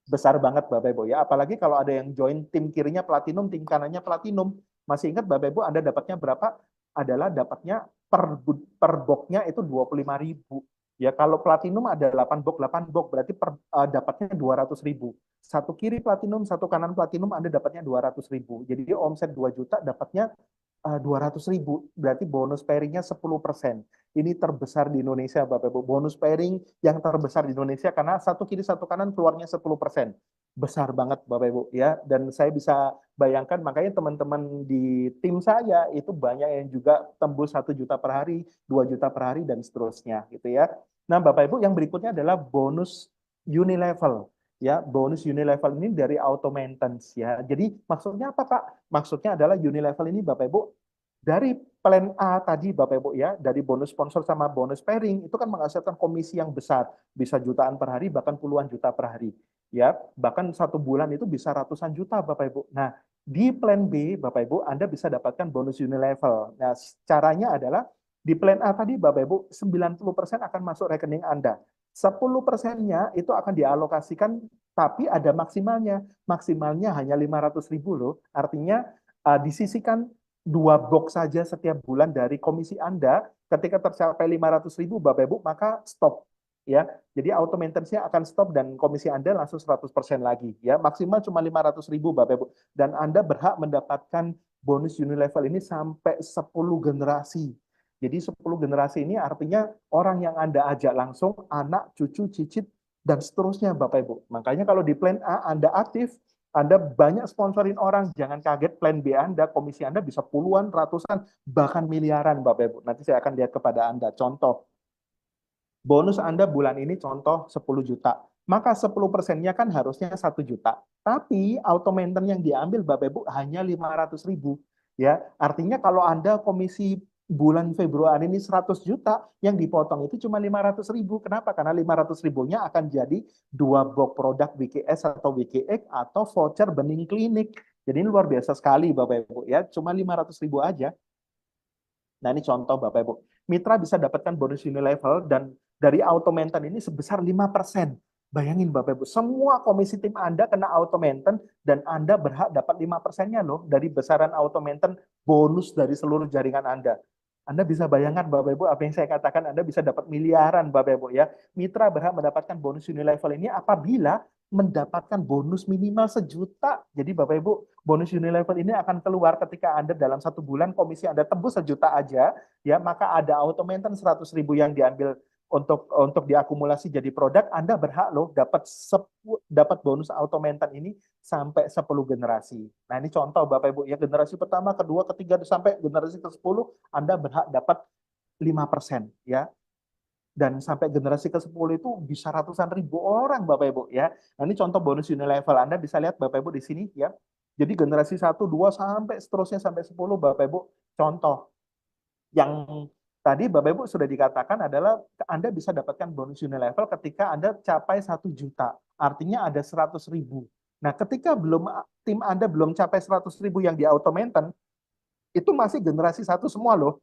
A: Besar banget, Bapak Ibu, ya. Apalagi kalau ada yang join tim kirinya platinum, tim kanannya platinum. Masih ingat, Bapak Ibu, Anda dapatnya berapa? Adalah dapatnya per boxnya itu 25.000. Ya, kalau platinum ada 8 box berarti dapatnya 200.000. Satu kiri platinum, satu kanan platinum, Anda dapatnya 200.000. Jadi omset 2 juta dapatnya 200.000. Berarti bonus pairingnya 10%. Ini terbesar di Indonesia, Bapak Ibu. Bonus pairing yang terbesar di Indonesia karena satu kiri satu kanan keluarnya 10%. Besar banget Bapak Ibu ya. Dan saya bisa bayangkan makanya teman-teman di tim saya itu banyak yang juga tembus 1 juta per hari, 2 juta per hari dan seterusnya gitu ya. Nah, Bapak Ibu yang berikutnya adalah bonus unilevel ya. Bonus unilevel ini dari auto maintenance ya. Jadi maksudnya apa Pak? Maksudnya adalah unilevel ini Bapak Ibu dari plan A tadi Bapak Ibu ya, dari bonus sponsor sama bonus pairing itu kan menghasilkan komisi yang besar, bisa jutaan per hari bahkan puluhan juta per hari. Ya, bahkan satu bulan itu bisa ratusan juta Bapak Ibu. Nah, di plan B Bapak Ibu Anda bisa dapatkan bonus unilevel. Nah, caranya adalah di plan A tadi Bapak Ibu 90% akan masuk rekening Anda. 10%-nya itu akan dialokasikan tapi ada maksimalnya. Maksimalnya hanya 500.000 loh. Artinya disisikan 2 box saja setiap bulan dari komisi Anda, ketika tercapai 500.000 Bapak Ibu, maka stop. Ya, jadi auto maintenance-nya akan stop dan komisi Anda langsung 100% lagi. Ya, maksimal cuma 500.000 Bapak Ibu. Dan Anda berhak mendapatkan bonus unilevel ini sampai 10 generasi. Jadi 10 generasi ini artinya orang yang Anda ajak langsung, anak, cucu, cicit, dan seterusnya Bapak Ibu. Makanya kalau di plan A Anda aktif, anda banyak sponsorin orang, jangan kaget plan B Anda, komisi Anda bisa puluhan, ratusan, bahkan miliaran Bapak Ibu. Nanti saya akan lihat kepada Anda. Contoh, bonus Anda bulan ini contoh 10 juta. Maka 10%-nya kan harusnya 1 juta. Tapi auto maintenance yang diambil Bapak Ibu hanya 500.000. Ya, artinya kalau Anda komisi bulan Februari ini 100 juta, yang dipotong itu cuma 500.000. Kenapa? Karena 500.000-nya akan jadi 2 box produk WKS atau WKX atau voucher bening klinik. Jadi ini luar biasa sekali Bapak Ibu ya, cuma 500.000 aja. Nah ini contoh Bapak Ibu. Mitra bisa dapatkan bonus unilevel dan dari auto maintenance ini sebesar 5%. Bayangin Bapak Ibu, semua komisi tim Anda kena auto maintenance dan Anda berhak dapat 5%-nya loh dari besaran auto maintenance bonus dari seluruh jaringan Anda. Anda bisa bayangkan Bapak Ibu apa yang saya katakan, Anda bisa dapat miliaran Bapak Ibu ya. Mitra berhak mendapatkan bonus unilevel ini apabila mendapatkan bonus minimal 1 juta. Jadi Bapak Ibu, bonus unilevel ini akan keluar ketika Anda dalam 1 bulan komisi Anda tembus 1 juta aja, ya maka ada auto maintenance 100.000 yang diambil untuk diakumulasi jadi produk. Anda berhak loh dapat bonus auto maintenance ini sampai 10 generasi. Nah ini contoh Bapak Ibu ya, generasi pertama, kedua, ketiga sampai generasi ke-10 Anda berhak dapat 5% ya. Dan sampai generasi ke-10 itu bisa ratusan ribu orang Bapak Ibu ya. Nah ini contoh bonus unilevel. Anda bisa lihat Bapak Ibu di sini ya. Jadi generasi 1, 2 sampai seterusnya sampai 10 Bapak Ibu. Contoh yang tadi Bapak Ibu sudah dikatakan adalah Anda bisa dapatkan bonus unilevel ketika Anda capai 1 juta. Artinya ada 100.000. Nah ketika tim Anda belum capai 100.000 yang di auto maintenance, itu masih generasi 1 semua loh.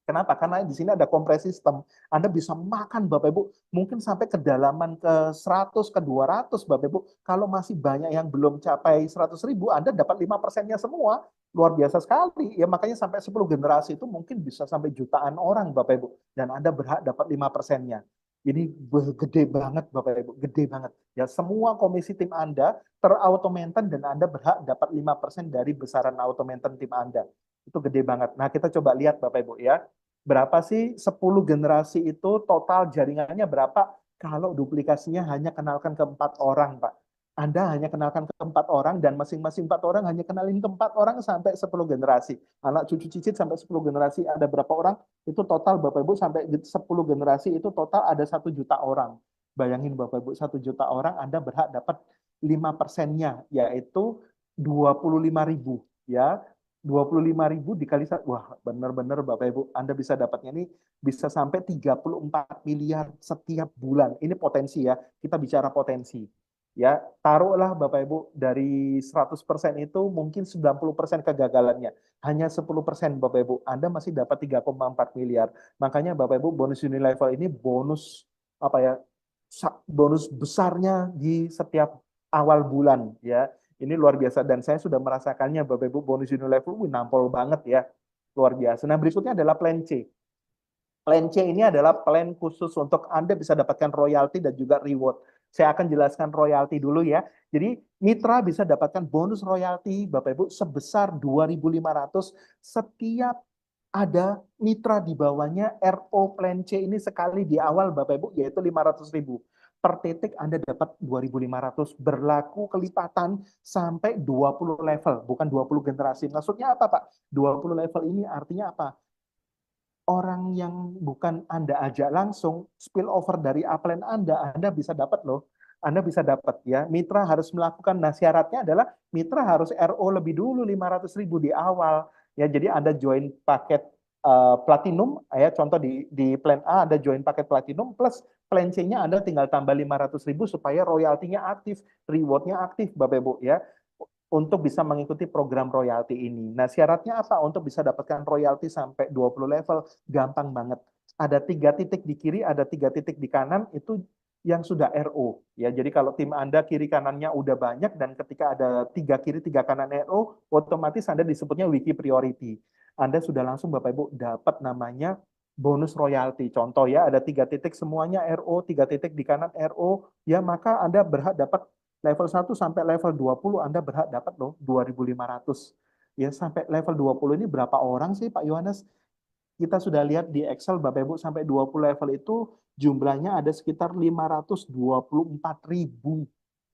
A: Kenapa? Karena di sini ada kompresi sistem. Anda bisa makan Bapak Ibu, mungkin sampai kedalaman ke 100, ke 200 Bapak Ibu. Kalau masih banyak yang belum capai 100.000, Anda dapat 5%-nya semua. Luar biasa sekali. Ya makanya sampai 10 generasi itu mungkin bisa sampai jutaan orang Bapak Ibu. Dan Anda berhak dapat 5%-nya. Ini gede banget Bapak Ibu, gede banget. Ya, semua komisi tim Anda terautomated dan Anda berhak dapat 5% dari besaran automated tim Anda. Itu gede banget. Nah, kita coba lihat Bapak Ibu ya. Berapa sih 10 generasi itu total jaringannya berapa? Kalau duplikasinya hanya kenalkan ke 4 orang, Pak. Anda hanya kenalkan ke 4 orang dan masing-masing 4 orang hanya kenalin ke 4 orang sampai 10 generasi. Anak cucu cicit sampai 10 generasi ada berapa orang? Itu total Bapak Ibu sampai 10 generasi itu total ada 1 juta orang. Bayangin Bapak Ibu 1 juta orang Anda berhak dapat 5%-nya yaitu 25.000 ya. 25.000 dikali satu, wah benar-benar Bapak Ibu Anda bisa dapatnya ini bisa sampai 34 miliar setiap bulan. Ini potensi ya, kita bicara potensi. Ya, taruhlah Bapak Ibu dari 100% itu mungkin 90% kegagalannya. Hanya 10% Bapak Ibu, Anda masih dapat 3,4 miliar. Makanya Bapak Ibu bonus Unilevel ini bonus apa ya? Bonus besarnya di setiap awal bulan ya. Ini luar biasa dan saya sudah merasakannya Bapak Ibu bonus Unilevel nampol banget ya. Luar biasa. Nah, berikutnya adalah plan C. Plan C ini adalah plan khusus untuk Anda bisa dapatkan royalti dan juga reward. Saya akan jelaskan royalti dulu ya. Jadi mitra bisa dapatkan bonus royalti Bapak Ibu sebesar 2.500 setiap ada mitra di bawahnya RO Plan C ini sekali di awal Bapak Ibu yaitu 500.000. Per titik Anda dapat 2.500 berlaku kelipatan sampai 20 level, bukan 20 generasi. Maksudnya apa Pak? 20 level ini artinya apa? Orang yang bukan Anda ajak langsung, spill over dari upline Anda bisa dapat loh. Anda bisa dapat ya. Mitra harus melakukan, nah syaratnya adalah mitra harus RO lebih dulu 500.000 di awal. Ya, jadi Anda join paket platinum, ya contoh di plan A Anda join paket platinum plus plan C-nya Anda tinggal tambah 500.000 supaya royaltinya aktif, rewardnya aktif Bapak Ibu ya untuk bisa mengikuti program royalti ini. Nah, syaratnya apa untuk bisa dapatkan royalti sampai 20 level? Gampang banget. Ada 3 titik di kiri, ada 3 titik di kanan, itu yang sudah RO. Ya, jadi kalau tim Anda kiri kanannya udah banyak dan ketika ada 3 kiri, 3 kanan RO, otomatis Anda disebutnya wiki priority. Anda sudah langsung Bapak Ibu dapat namanya bonus royalti. Contoh ya, ada 3 titik semuanya RO, 3 titik di kanan RO, ya maka Anda berhak dapat level 1 sampai level 20 Anda berhak dapat loh 2.500. Ya, sampai level 20 ini berapa orang sih Pak Yohanes? Kita sudah lihat di Excel Bapak Ibu sampai 20 level itu jumlahnya ada sekitar 524.000.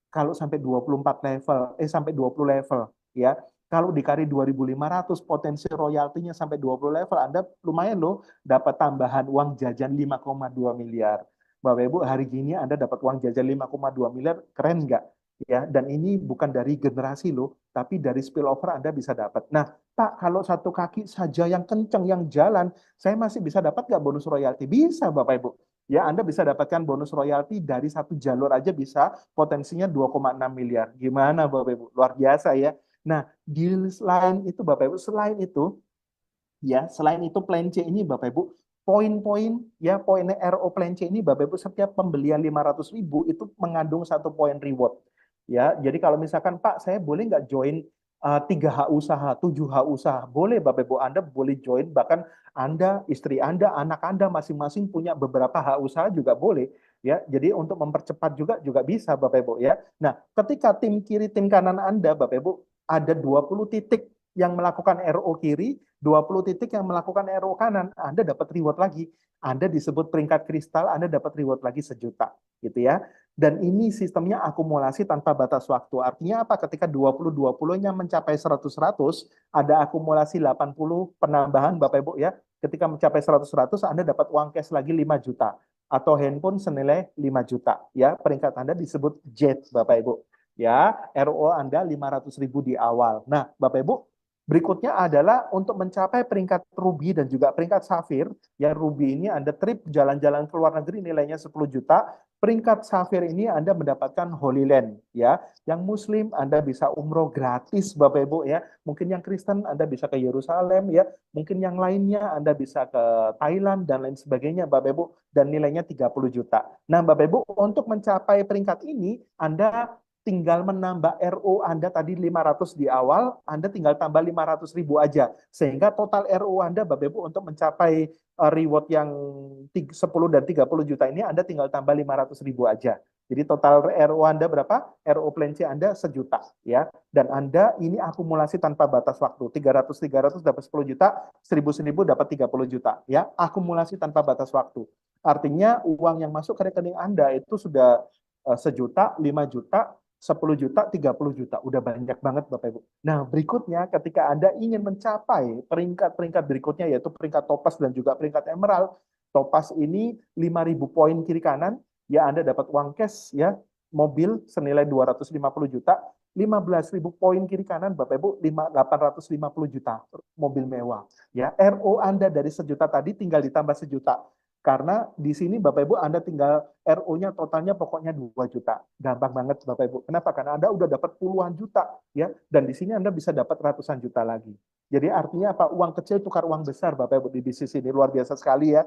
A: Kalau sampai 24 level, sampai 20 level ya. Kalau dikali 2.500 potensi royaltinya sampai 20 level Anda lumayan loh dapat tambahan uang jajan 5,2 miliar. Bapak Ibu hari gini Anda dapat uang jajan 5,2 miliar, keren nggak? Ya, dan ini bukan dari generasi loh, tapi dari spillover Anda bisa dapat. Nah, Pak, kalau satu kaki saja yang kenceng, yang jalan, saya masih bisa dapat nggak bonus royalti? Bisa, Bapak Ibu. Ya, Anda bisa dapatkan bonus royalti dari satu jalur aja bisa, potensinya 2,6 miliar. Gimana, Bapak Ibu? Luar biasa ya. Nah, di selain itu, Bapak Ibu, selain itu, ya, selain itu plan C ini Bapak Ibu, poin-poin ya poinnya RO plan C ini Bapak Ibu setiap pembelian 500.000 itu mengandung 1 poin reward. Ya, jadi kalau misalkan Pak saya boleh nggak join 3H usaha, 7H usaha, boleh Bapak Ibu Anda boleh join bahkan Anda, istri Anda, anak Anda masing-masing punya beberapa H usaha juga boleh ya. Jadi untuk mempercepat juga bisa Bapak Ibu ya. Nah, ketika tim kiri, tim kanan Anda Bapak Ibu ada 20 titik yang melakukan RO kiri, 20 titik yang melakukan RO kanan, Anda dapat reward lagi. Anda disebut peringkat kristal, Anda dapat reward lagi 1 juta, gitu ya. Dan ini sistemnya akumulasi tanpa batas waktu. Artinya apa? Ketika 20-20-nya mencapai 100-100, ada akumulasi 80 penambahan Bapak Ibu ya. Ketika mencapai 100-100, Anda dapat uang cash lagi 5 juta. Atau handphone senilai 5 juta. Ya, peringkat Anda disebut JET Bapak Ibu. Ya, RO Anda 500.000 di awal. Nah, Bapak Ibu, berikutnya adalah untuk mencapai peringkat Ruby dan juga peringkat Safir. Ya, Ruby ini Anda trip jalan-jalan ke luar negeri nilainya 10 juta. Peringkat Safir ini Anda mendapatkan Holy Land. Ya, yang Muslim Anda bisa umroh gratis Bapak Ibu ya. Mungkin yang Kristen Anda bisa ke Yerusalem ya. Mungkin yang lainnya Anda bisa ke Thailand dan lain sebagainya Bapak Ibu. Dan nilainya 30 juta. Nah Bapak Ibu untuk mencapai peringkat ini Anda tinggal menambah RO Anda tadi 500 di awal, Anda tinggal tambah 500.000 aja. Sehingga total RO Anda, Bapak Ibu, untuk mencapai reward yang 10 dan 30 juta ini, Anda tinggal tambah 500.000 aja. Jadi total RO Anda berapa? RO plan C Anda 1 juta, ya. Dan Anda ini akumulasi tanpa batas waktu. 300 dapat 10 juta, 1000 dapat 30 juta, ya. Akumulasi tanpa batas waktu. Artinya uang yang masuk ke rekening Anda itu sudah 1 juta, 5 juta, 10 juta, 30 juta. Udah banyak banget Bapak Ibu. Nah, berikutnya ketika Anda ingin mencapai peringkat-peringkat berikutnya, yaitu peringkat Topaz dan juga peringkat Emerald. Topaz ini 5.000 poin kiri kanan, ya Anda dapat uang cash, ya, mobil senilai 250 juta, 15.000 poin kiri kanan, Bapak Ibu, 850 juta mobil mewah. Ya, RO Anda dari 1 juta tadi tinggal ditambah 1 juta. Karena di sini Bapak Ibu Anda tinggal RO-nya totalnya pokoknya 2 juta. Gampang banget Bapak Ibu. Kenapa? Karena Anda udah dapat puluhan juta, ya. Dan di sini Anda bisa dapat ratusan juta lagi. Jadi artinya apa? Uang kecil tukar uang besar Bapak Ibu di bisnis ini luar biasa sekali, ya.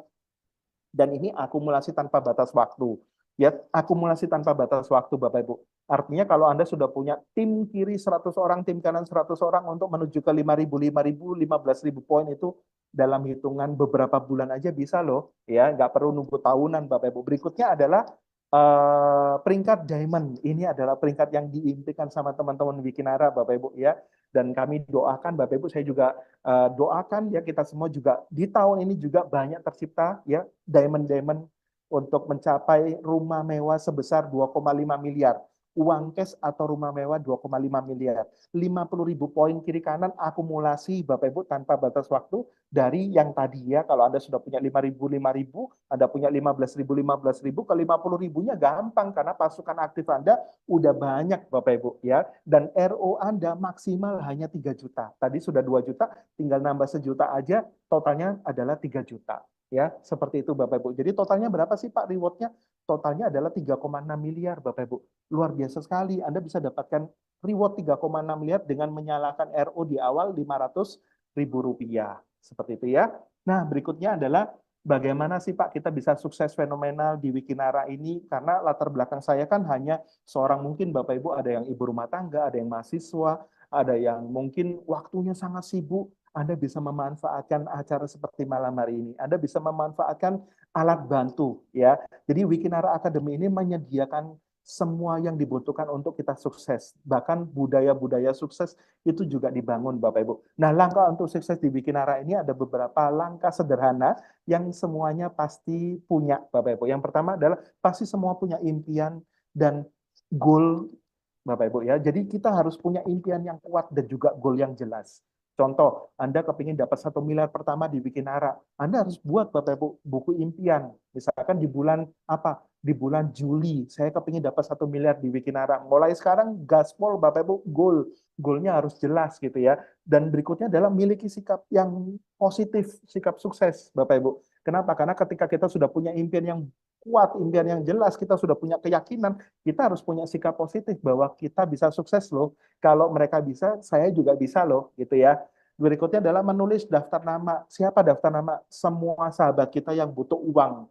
A: Dan ini akumulasi tanpa batas waktu. Ya, akumulasi tanpa batas waktu Bapak Ibu. Artinya kalau Anda sudah punya tim kiri 100 orang, tim kanan 100 orang untuk menuju ke 5.000, 5.000, 15.000 poin itu dalam hitungan beberapa bulan aja bisa loh, ya, nggak perlu nunggu tahunan Bapak Ibu. Berikutnya adalah peringkat diamond. Ini adalah peringkat yang diimpikan sama teman-teman Wikinara Bapak Ibu, ya. Dan kami doakan Bapak Ibu, saya juga doakan ya kita semua juga di tahun ini juga banyak tercipta ya diamond-diamond untuk mencapai rumah mewah sebesar 2,5 miliar. Uang cash atau rumah mewah 2,5 miliar. 50.000 poin kiri kanan akumulasi Bapak Ibu tanpa batas waktu dari yang tadi ya. Kalau Anda sudah punya 5.000, 5.000, Anda punya 15.000, 15.000, ke 50.000-nya gampang karena pasukan aktif Anda udah banyak Bapak Ibu ya. Dan RO Anda maksimal hanya 3 juta. Tadi sudah 2 juta, tinggal nambah 1 juta aja, totalnya adalah 3 juta. Ya, seperti itu Bapak Ibu. Jadi totalnya berapa sih Pak rewardnya? Totalnya adalah 3,6 miliar Bapak Ibu. Luar biasa sekali. Anda bisa dapatkan reward 3,6 miliar dengan menyalakan RO di awal 500.000 rupiah. Seperti itu ya. Nah, berikutnya adalah bagaimana sih Pak kita bisa sukses fenomenal di Wikinara ini? Karena latar belakang saya kan hanya seorang, mungkin Bapak Ibu ada yang ibu rumah tangga, ada yang mahasiswa, ada yang mungkin waktunya sangat sibuk. Anda bisa memanfaatkan acara seperti malam hari ini. Anda bisa memanfaatkan alat bantu ya. Jadi Wikinara Academy ini menyediakan semua yang dibutuhkan untuk kita sukses. Bahkan budaya-budaya sukses itu juga dibangun Bapak Ibu. Nah, langkah untuk sukses di Wikinara ini ada beberapa langkah sederhana yang semuanya pasti punya Bapak Ibu. Yang pertama adalah pasti semua punya impian dan goal Bapak Ibu ya. Jadi kita harus punya impian yang kuat dan juga goal yang jelas. Contoh, Anda kepingin dapat 1 miliar pertama di Wikinara. Anda harus buat Bapak Ibu buku impian. Misalkan di bulan apa? Di bulan Juli, saya kepingin dapat 1 miliar di Wikinara. Mulai sekarang gaspol Bapak Ibu, goal. Goalnya harus jelas gitu ya. Dan berikutnya adalah miliki sikap yang positif, sikap sukses Bapak Ibu. Kenapa? Karena ketika kita sudah punya impian yang kuat, impian yang jelas, kita sudah punya keyakinan, kita harus punya sikap positif bahwa kita bisa sukses loh. Kalau mereka bisa, saya juga bisa loh, gitu ya. Berikutnya adalah menulis daftar nama. Siapa daftar nama? Semua sahabat kita yang butuh uang.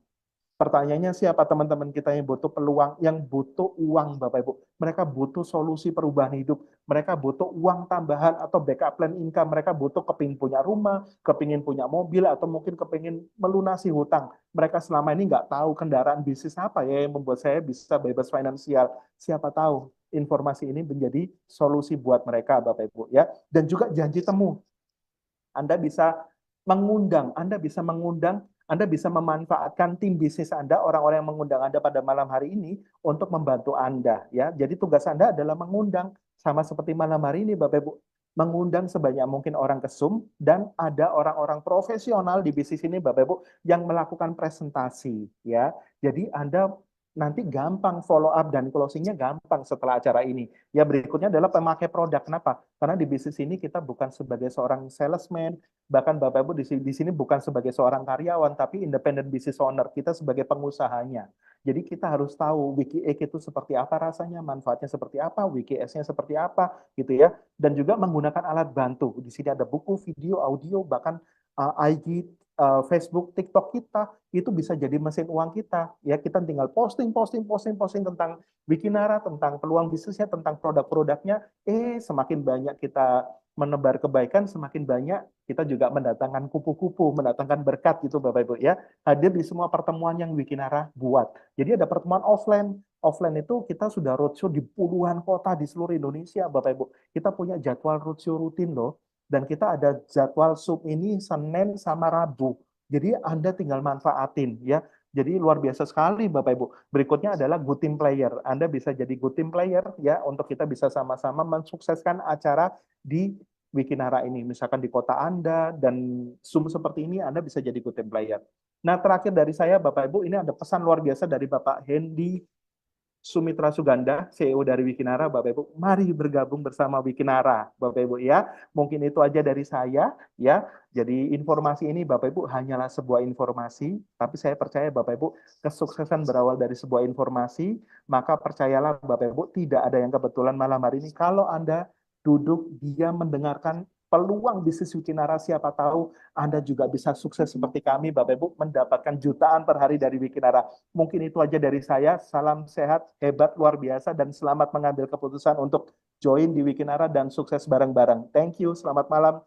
A: Pertanyaannya siapa teman-teman kita yang butuh peluang, yang butuh uang Bapak Ibu. Mereka butuh solusi perubahan hidup. Mereka butuh uang tambahan atau backup plan income. Mereka butuh kepingin punya rumah, kepingin punya mobil, atau mungkin kepingin melunasi hutang. Mereka selama ini nggak tahu kendaraan bisnis apa ya yang membuat saya bisa bebas finansial. Siapa tahu informasi ini menjadi solusi buat mereka Bapak Ibu ya. Dan juga janji temu. Anda bisa mengundang, Anda bisa memanfaatkan tim bisnis Anda, orang-orang yang mengundang Anda pada malam hari ini untuk membantu Anda ya. Jadi tugas Anda adalah mengundang, sama seperti malam hari ini Bapak Ibu, mengundang sebanyak mungkin orang ke Zoom, dan ada orang-orang profesional di bisnis ini Bapak Ibu yang melakukan presentasi ya. Jadi Anda nanti gampang follow up dan closingnya gampang setelah acara ini. Ya, berikutnya adalah pemakai produk. Kenapa? Karena di bisnis ini kita bukan sebagai seorang salesman, bahkan Bapak Ibu di sini bukan sebagai seorang karyawan, tapi independent business owner. Kita sebagai pengusahanya. Jadi kita harus tahu WikiX itu seperti apa rasanya, manfaatnya seperti apa, WikiS-nya seperti apa, gitu ya. Dan juga menggunakan alat bantu. Di sini ada buku, video, audio, bahkan IG Facebook, TikTok kita itu bisa jadi mesin uang kita. Ya, kita tinggal posting tentang Wikinara, tentang peluang bisnisnya, tentang produk-produknya. Semakin banyak kita menebar kebaikan, semakin banyak kita juga mendatangkan kupu-kupu, mendatangkan berkat gitu Bapak Ibu ya. Hadir di semua pertemuan yang Wikinara buat. Jadi ada pertemuan offline. Offline itu kita sudah roadshow di puluhan kota di seluruh Indonesia Bapak Ibu. Kita punya jadwal roadshow rutin loh. Dan kita ada jadwal sub ini Senin sama Rabu. Jadi Anda tinggal manfaatin ya. Jadi luar biasa sekali Bapak Ibu. Berikutnya adalah good team player. Anda bisa jadi good team player ya untuk kita bisa sama-sama mensukseskan acara di Wikinara ini. Misalkan di kota Anda dan Zoom seperti ini Anda bisa jadi good team player. Nah, terakhir dari saya Bapak Ibu, ini ada pesan luar biasa dari Bapak Hendy Sumitra Suganda, CEO dari Wikinara, Bapak Ibu, mari bergabung bersama Wikinara, Bapak Ibu ya. Mungkin itu aja dari saya ya. Jadi informasi ini Bapak Ibu hanyalah sebuah informasi, tapi saya percaya Bapak Ibu kesuksesan berawal dari sebuah informasi, maka percayalah Bapak Ibu tidak ada yang kebetulan malam hari ini. Kalau Anda duduk diam mendengarkan peluang bisnis Wikinara, siapa tahu Anda juga bisa sukses seperti kami Bapak Ibu mendapatkan jutaan per hari dari Wikinara. Mungkin itu aja dari saya. Salam sehat, hebat, luar biasa, dan selamat mengambil keputusan untuk join di Wikinara dan sukses bareng-bareng. Thank you, selamat malam.